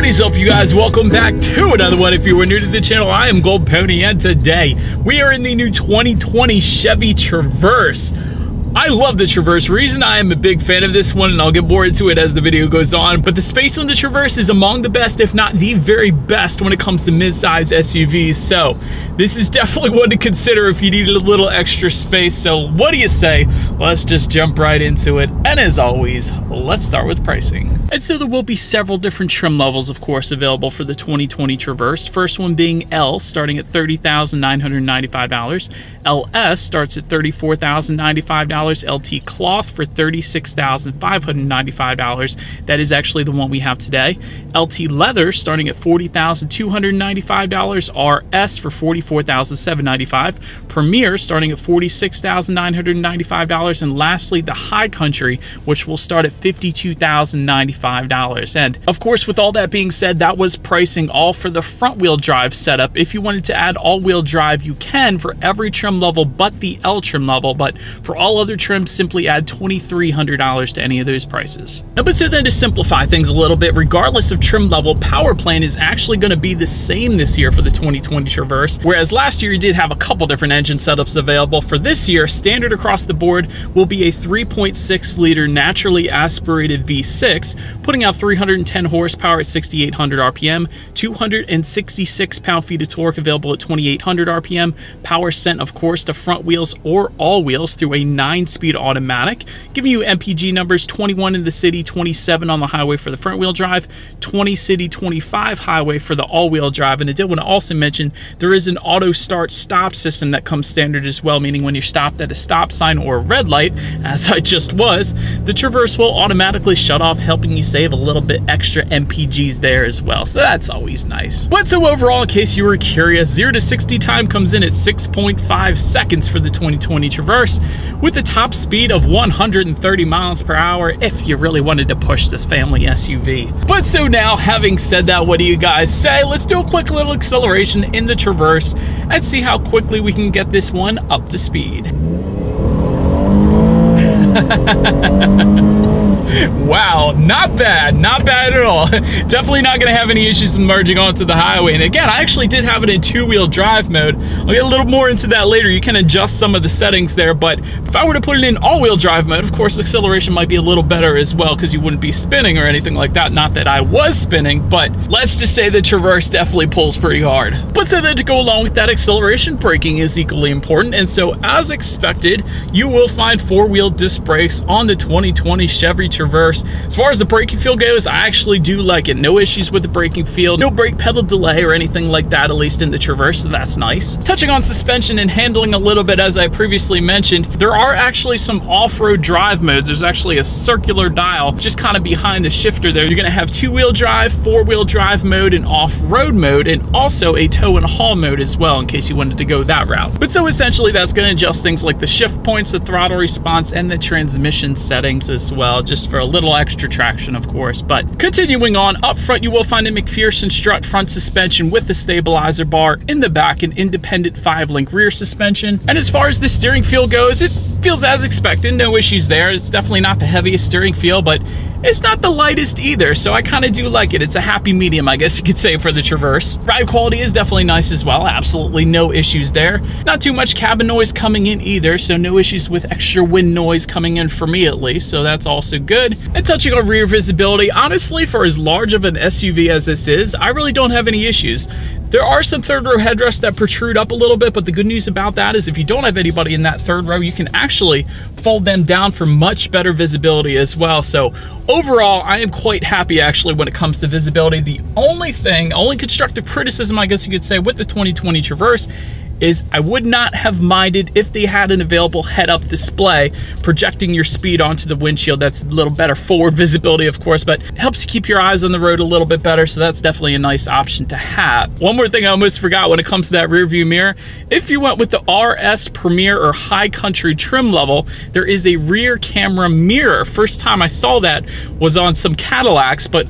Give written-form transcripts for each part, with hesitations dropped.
What is up, you guys? Welcome back to another one. If you were new to the channel, I am Gold Pony, and today we are in the new 2020 Chevy Traverse. I love the Traverse. Reason I am a big fan of this one, and I'll get more into it as the video goes on, but the space on the Traverse is among the best, if not the very best, when it comes to mid-size SUVs. So this is definitely one to consider if you need a little extra space. So what do you say? Let's just jump right into it. And as always, let's start with pricing. And so there will be several different trim levels, of course, available for the 2020 Traverse. First one being L, starting at $30,995. LS starts at $34,095. LT Cloth for $36,595. That is actually the one we have today. LT Leather starting at $40,295. RS for $44,795. Premier starting at $46,995. And lastly, the High Country, which will start at $52,095. And of course, with all that being said, that was pricing all for the front wheel drive setup. If you wanted to add all wheel drive, you can for every trim level but the L trim level, but for all other trims, simply add $2,300 to any of those prices. Now, but so then to simplify things a little bit, regardless of trim level, power plant is actually going to be the same this year for the 2020 Traverse, whereas last year you did have a couple different engine setups available. For this year, standard across the board will be a 3.6 liter naturally aspirated V6, putting out 310 horsepower at 6,800 RPM, 266 pound-feet of torque available at 2,800 RPM, power sent, of course, to front wheels or all wheels through a 9-speed automatic, giving you MPG numbers 21 in the city, 27 on the highway for the front wheel drive, 20 city, 25 highway for the all-wheel drive. And I did want to also mention there is an auto start stop system that comes standard as well, meaning when you're stopped at a stop sign or a red light, as I just was, the Traverse will automatically shut off, helping you save a little bit extra MPGs there as well. So that's always nice. But so overall, in case you were curious, 0 to 60 time comes in at 6.5 seconds for the 2020 Traverse, with a top speed of 130 miles per hour if you really wanted to push this family SUV. But so now, having said that, what do you guys say? Let's do a quick little acceleration in the Traverse and see how quickly we can get this one up to speed. Wow, not bad at all. Definitely not going to have any issues with merging onto the highway. And again, I actually did have it in two-wheel drive mode. I'll get a little more into that later. You can adjust some of the settings there, but if I were to put it in all-wheel drive mode, of course, acceleration might be a little better as well because you wouldn't be spinning or anything like that. Not that I was spinning, but let's just say the Traverse definitely pulls pretty hard. But so then to go along with that acceleration, braking is equally important. And so as expected, you will find four-wheel disc brakes on the 2020 Chevy Traverse. As far as the braking feel goes, I actually do like it. No issues with the braking feel, no brake pedal delay or anything like that, at least in the Traverse, so that's nice. Touching on suspension and handling a little bit, as I previously mentioned, there are actually some off-road drive modes. There's actually a circular dial just kind of behind the shifter there. You're going to have two-wheel drive, four-wheel drive mode, and off-road mode, and also a tow and haul mode as well, in case you wanted to go that route. But so essentially, that's going to adjust things like the shift points, the throttle response, and the transmission settings as well, just for a little extra traction, of course. But continuing on, up front you will find a McPherson strut front suspension with the stabilizer bar. In the back, an independent 5-link rear suspension. And as far as the steering feel goes, it feels as expected, no issues there. It's definitely not the heaviest steering feel, but it's not the lightest either, so I kind of do like it. It's a happy medium, I guess you could say, for the Traverse. Ride quality is definitely nice as well. Absolutely no issues there. Not too much cabin noise coming in either, so no issues with extra wind noise coming in for me at least, so that's also good. And touching on rear visibility, honestly, for as large of an SUV as this is, I really don't have any issues. There are some third row headrests that protrude up a little bit, but the good news about that is if you don't have anybody in that third row, you can actually fold them down for much better visibility as well. So overall, I am quite happy actually when it comes to visibility. The only constructive criticism, I guess you could say, with the 2020 Traverse is I would not have minded if they had an available head-up display projecting your speed onto the windshield. That's a little better forward visibility, of course, but it helps you keep your eyes on the road a little bit better, so that's definitely a nice option to have. One more thing I almost forgot when it comes to that rear view mirror. If you went with the RS Premier or High Country trim level, there is a rear camera mirror. First time I saw that was on some Cadillacs, but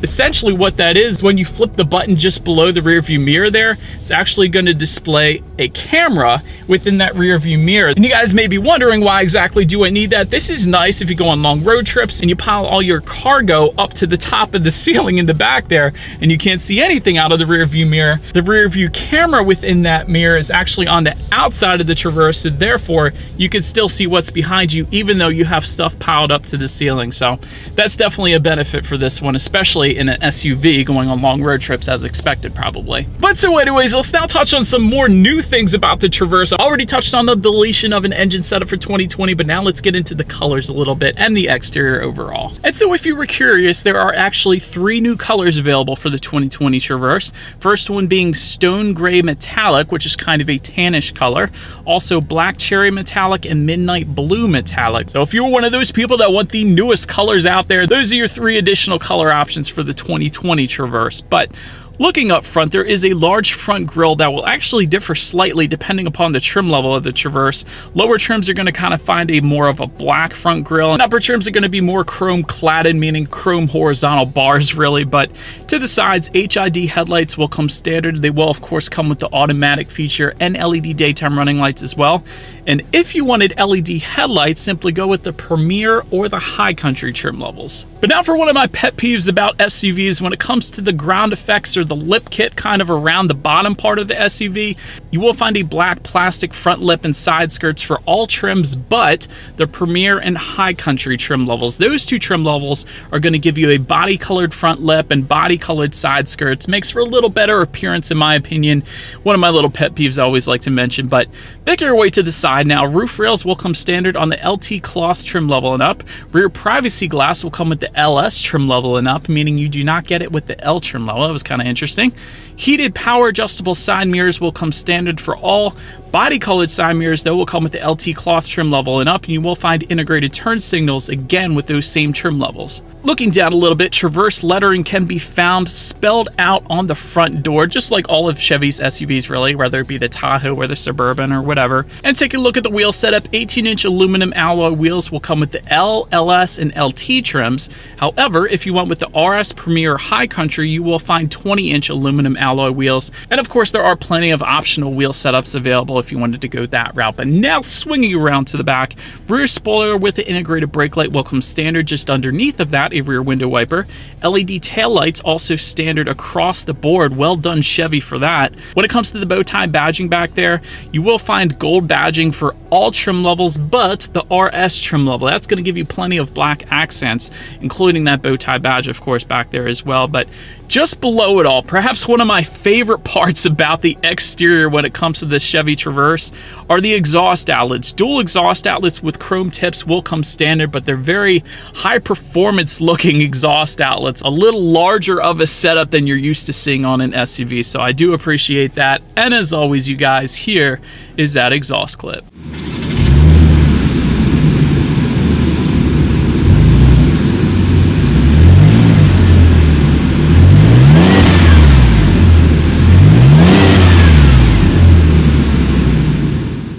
Essentially what that is, when you flip the button just below the rear view mirror there, it's actually going to display a camera within that rear view mirror. And you guys may be wondering, why exactly do I need that? This is nice if you go on long road trips and you pile all your cargo up to the top of the ceiling in the back there and you can't see anything out of the rear view mirror. The rear view camera within that mirror is actually on the outside of the Traverse, so therefore you can still see what's behind you even though you have stuff piled up to the ceiling. So that's definitely a benefit for this one, especially in an SUV going on long road trips as expected probably. But so anyways, let's now touch on some more new things about the Traverse. I already touched on the deletion of an engine setup for 2020, but now let's get into the colors a little bit and the exterior overall. And so if you were curious, there are actually 3 new colors available for the 2020 Traverse. First one being stone gray metallic, which is kind of a tannish color. Also black cherry metallic and midnight blue metallic. So if you're one of those people that want the newest colors out there, those are your 3 additional color options for the 2020 Traverse. But looking up front, there is a large front grille that will actually differ slightly depending upon the trim level of the Traverse. Lower trims are going to kind of find a more of a black front grille, and upper trims are going to be more chrome cladded, meaning chrome horizontal bars really. But to the sides, HID headlights will come standard. They will of course come with the automatic feature and LED daytime running lights as well. And if you wanted LED headlights, simply go with the Premier or the High Country trim levels. But now for one of my pet peeves about SUVs, when it comes to the ground effects or the lip kit kind of around the bottom part of the SUV, you will find a black plastic front lip and side skirts for all trims but the Premier and High Country trim levels. Those 2 trim levels are going to give you a body colored front lip and body colored side skirts. Makes for a little better appearance in my opinion. One of my little pet peeves I always like to mention. But making our way to the side now, roof rails will come standard on the LT cloth trim level and up. Rear privacy glass will come with the LS trim level and up, meaning you do not get it with the L trim level. That was kind of interesting. Heated power adjustable side mirrors will come standard for all. Body colored side mirrors though will come with the LT cloth trim level and up, and you will find integrated turn signals again with those same trim levels. Looking down a little bit, Traverse lettering can be found spelled out on the front door, just like all of Chevy's SUVs really, whether it be the Tahoe or the Suburban or whatever. And take a look at the wheel setup. 18-inch aluminum alloy wheels will come with the L, LS, and LT trims. However, if you went with the RS, Premier, High Country, you will find 20-inch aluminum alloy wheels. And of course, there are plenty of optional wheel setups available if you wanted to go that route. But now swinging around to the back, rear spoiler with the integrated brake light will come standard. Just underneath of that, a rear window wiper. LED taillights also standard across the board. Well done, Chevy, for that. When it comes to the bow tie badging back there, you will find gold badging for all trim levels but the RS trim level. That's going to give you plenty of black accents, including that bow tie badge of course back there as well. But just below it all, perhaps one of my favorite parts about the exterior when it comes to the Chevy Traverse are the exhaust outlets. Dual exhaust outlets with chrome tips will come standard, but they're very high performance looking exhaust outlets, a little larger of a setup than you're used to seeing on an SUV, so I do appreciate that. And as always, you guys, here is that exhaust clip.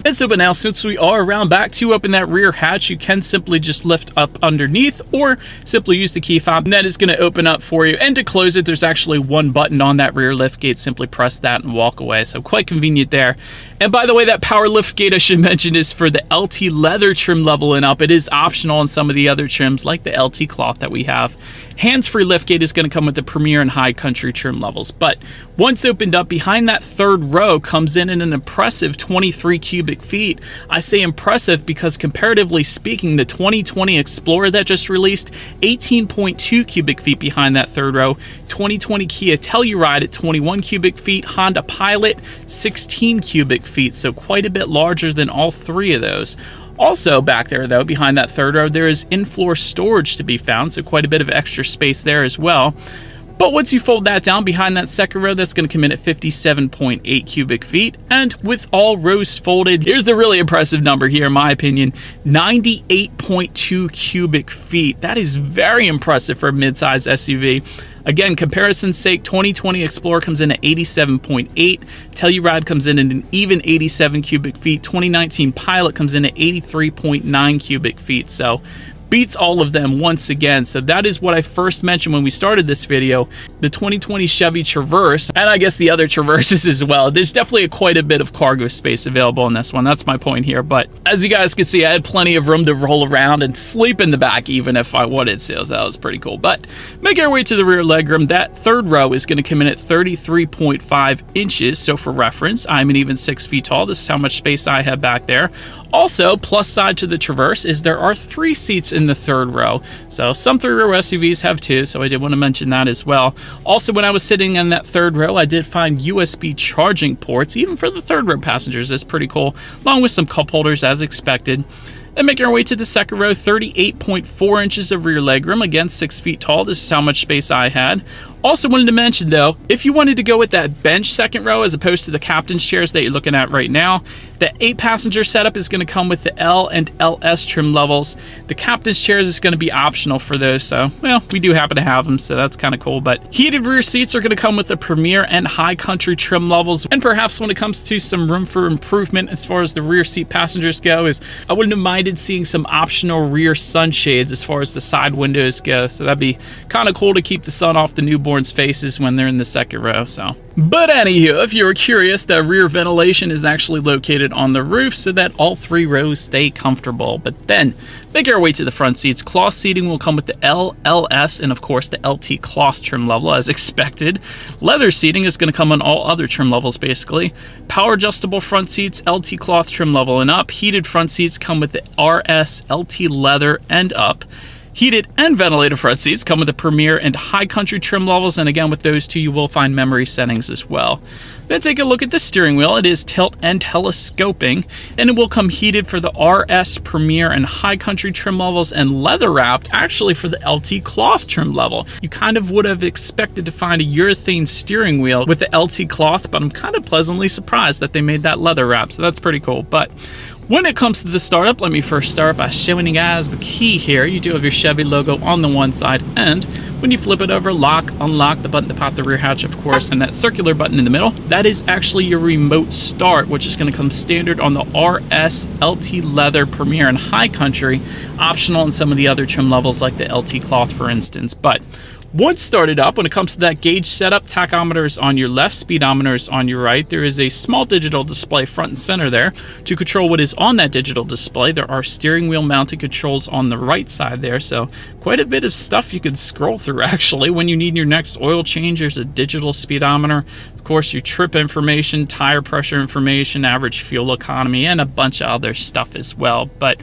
And so, but now since we are around back to open that rear hatch, you can simply just lift up underneath or simply use the key fob, and that is going to open up for you. And to close it, there's actually one button on that rear lift gate. Simply press that and walk away. So quite convenient there. And by the way, that power lift gate I should mention is for the LT leather trim level and up. It is optional on some of the other trims like the LT cloth that we have. Hands-free liftgate is going to come with the Premier and High Country trim levels. But once opened up, behind that third row comes in an impressive 23 cubic feet. I say impressive because comparatively speaking, the 2020 Explorer that just released, 18.2 cubic feet behind that third row. 2020 Kia Telluride at 21 cubic feet. Honda Pilot, 16 cubic feet. So quite a bit larger than all 3 of those. Also back there though, behind that third row, there is in-floor storage to be found, so quite a bit of extra space there as well. But once you fold that down behind that second row, that's going to come in at 57.8 cubic feet. And with all rows folded, here's the really impressive number here in my opinion, 98.2 cubic feet. That is very impressive for a midsize SUV. Again, comparison's sake, 2020 Explorer comes in at 87.8, Telluride comes in at an even 87 cubic feet, 2019 Pilot comes in at 83.9 cubic feet. So beats all of them once again. So that is what I first mentioned when we started this video, the 2020 Chevy Traverse, and I guess the other Traverses as well. There's definitely quite a bit of cargo space available in this one. That's my point here. But as you guys can see, I had plenty of room to roll around and sleep in the back even if I wanted to, so that was pretty cool. But making our way to the rear legroom, that third row is going to come in at 33.5 inches. So for reference, I'm an even 6 feet tall. This is how much space I have back there. Also, plus side to the Traverse is there are 3 seats in the third row. So some 3-row SUVs have 2, so I did want to mention that as well. Also, when I was sitting in that third row, I did find USB charging ports, even for the third row passengers. That's pretty cool, along with some cup holders as expected. Then making our way to the second row, 38.4 inches of rear legroom, again 6 feet tall. This is how much space I had. Also wanted to mention though, if you wanted to go with that bench second row as opposed to the captain's chairs that you're looking at right now, the 8-passenger setup is going to come with the L and LS trim levels. The captain's chairs is going to be optional for those, so well, we do happen to have them, so that's kind of cool. But heated rear seats are going to come with the Premier and High Country trim levels. And perhaps when it comes to some room for improvement as far as the rear seat passengers go, is I wouldn't have minded seeing some optional rear sunshades as far as the side windows go, so that'd be kind of cool to keep the sun off the newborns' faces when they're in the second row. So, but anywho, if you were curious, the rear ventilation is actually located on the roof so that all 3 rows stay comfortable. But then making our way to the front seats, cloth seating will come with the L, LS, and of course the LT cloth trim level as expected. Leather seating is going to come on all other trim levels basically. Power adjustable front seats, LT cloth trim level and up. Heated front seats come with the RS, LT leather and up. Heated and ventilated front seats come with the Premier and High Country trim levels, and again with those two you will find memory settings as well. Then take a look at the steering wheel. It is tilt and telescoping, and it will come heated for the RS, Premier, and High Country trim levels, and leather wrapped actually for the LT cloth trim level. You kind of would have expected to find a urethane steering wheel with the LT cloth, but I'm kind of pleasantly surprised that they made that leather wrap, so that's pretty cool. But when it comes to the startup, let me first start by showing you guys the key here. You do have your Chevy logo on the one side, and when you flip it over, lock, unlock, the button to pop the rear hatch, of course, and that circular button in the middle, that is actually your remote start, which is going to come standard on the RS, LT leather, Premier, and High Country, optional on some of the other trim levels like the LT cloth, for instance. But once started up, when it comes to that gauge setup, tachometer is on your left, speedometer is on your right. There is a small digital display front and center there to control what is on that digital display. There are steering wheel mounted controls on the right side there, so quite a bit of stuff you can scroll through actually. When you need your next oil change, there's a digital speedometer. Of course, your trip information, tire pressure information, average fuel economy, and a bunch of other stuff as well. But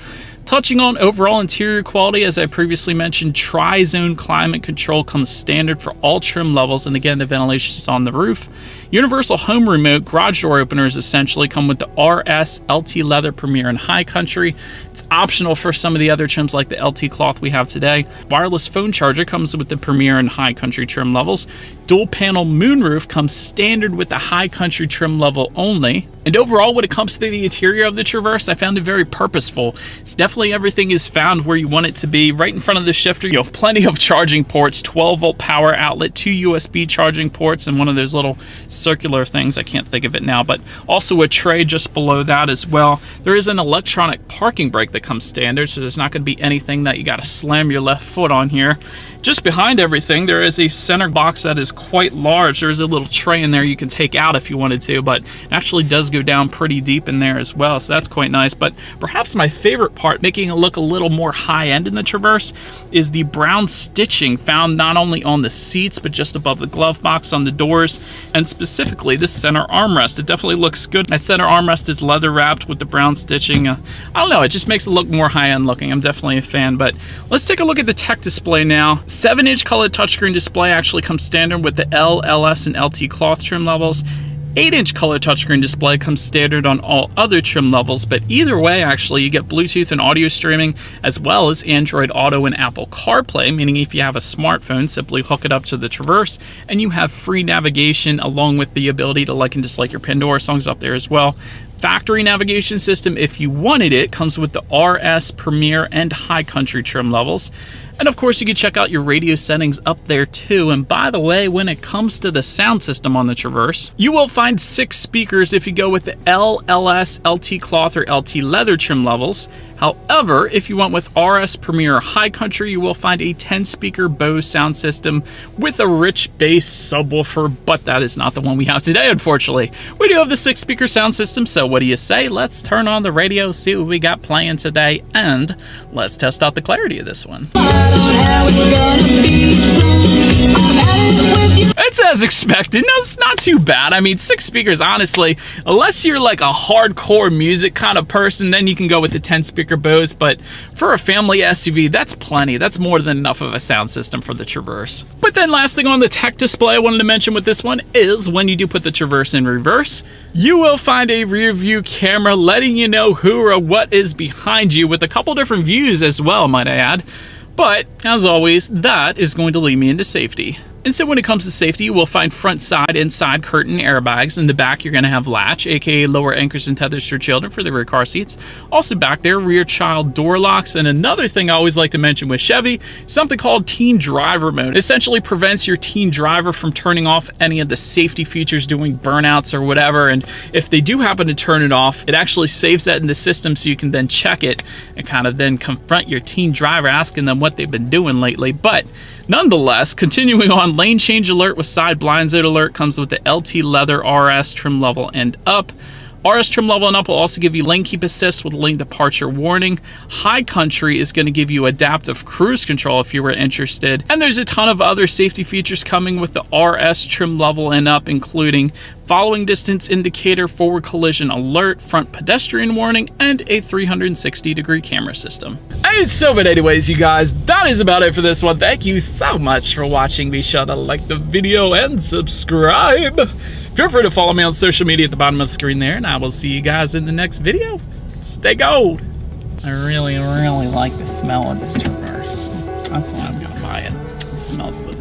touching on overall interior quality, as I previously mentioned, tri-zone climate control comes standard for all trim levels, and again, the ventilation is on the roof. Universal home remote garage door openers essentially come with the RS, LT leather, Premier, and High Country. It's optional for some of the other trims like the LT cloth we have today. Wireless phone charger comes with the Premier and High Country trim levels. Dual panel moonroof comes standard with the High Country trim level only. And overall, when it comes to the interior of the Traverse, I found it very purposeful. It's definitely everything is found where you want it to be. Right in front of the shifter, you have plenty of charging ports, 12-volt power outlet, 2 USB charging ports, and one of those little circular things, I can't think of it now, but also a tray just below that as well. There is an electronic parking brake that comes standard, so there's not going to be anything that you got to slam your left foot on here. Just behind everything, there is a center box that is quite large. There's a little tray in there you can take out if you wanted to, but it actually does go down pretty deep in there as well, so that's quite nice. But perhaps my favorite part, making it look a little more high-end in the Traverse, is the brown stitching found not only on the seats, but just above the glove box on the doors, and specifically this center armrest. It definitely looks good. That center armrest is leather wrapped with the brown stitching. I don't know, it just makes it look more high-end looking. I'm definitely a fan. But let's take a look at the tech display now. 7-inch colored touchscreen display actually comes standard with the L, LS, and LT cloth trim levels. 8-inch color touchscreen display comes standard on all other trim levels, but either way, actually, you get Bluetooth and audio streaming, as well as Android Auto and Apple CarPlay, meaning if you have a smartphone, simply hook it up to the Traverse, and you have free navigation, along with the ability to like and dislike your Pandora songs up there as well. Factory navigation system, if you wanted it, comes with the RS, Premier, and High Country trim levels. And of course, you can check out your radio settings up there too. And by the way, when it comes to the sound system on the Traverse, you will find 6 speakers if you go with the L, LS, LT cloth, or LT leather trim levels. However, if you went with RS Premier or High Country, you will find a 10-speaker Bose sound system with a rich bass subwoofer, but that is not the one we have today, unfortunately. We do have the 6-speaker sound system, so what do you say? Let's turn on the radio, see what we got playing today, and let's test out the clarity of this one. It's as expected. No, it's not too bad. I mean, 6 speakers, honestly, unless you're like a hardcore music kind of person, then you can go with the 10-speaker Bose, but for a family SUV, that's plenty. That's more than enough of a sound system for the Traverse. But then last thing on the tech display I wanted to mention with this one is when you do put the Traverse in reverse, you will find a rear view camera letting you know who or what is behind you with a couple different views as well, might I add. But as always, that is going to lead me into safety. And so when it comes to safety, you will find front, side, and side curtain airbags. In the back, you're going to have latch, aka lower anchors and tethers for children for the rear car seats. Also back there, rear child door locks. And another thing I always like to mention with Chevy, something called teen driver mode. It essentially prevents your teen driver from turning off any of the safety features, doing burnouts or whatever. And if they do happen to turn it off, it actually saves that in the system so you can then check it and kind of then confront your teen driver, asking them what they've been doing lately. But nonetheless, continuing on, lane change alert with side blind zone alert comes with the LT leather RS trim level and up. RS trim level and up will also give you lane keep assist with lane departure warning. High Country is going to give you adaptive cruise control if you were interested. And there's a ton of other safety features coming with the RS trim level and up, including following distance indicator, forward collision alert, front pedestrian warning, and a 360-degree camera system. And so, but anyways, you guys, that is about it for this one. Thank you so much for watching. Be sure to like the video and subscribe. Feel free to follow me on social media at the bottom of the screen there, and I will see you guys in the next video. Stay gold. I really like the smell of this Traverse. That's why I'm gonna buy it. It smells delicious.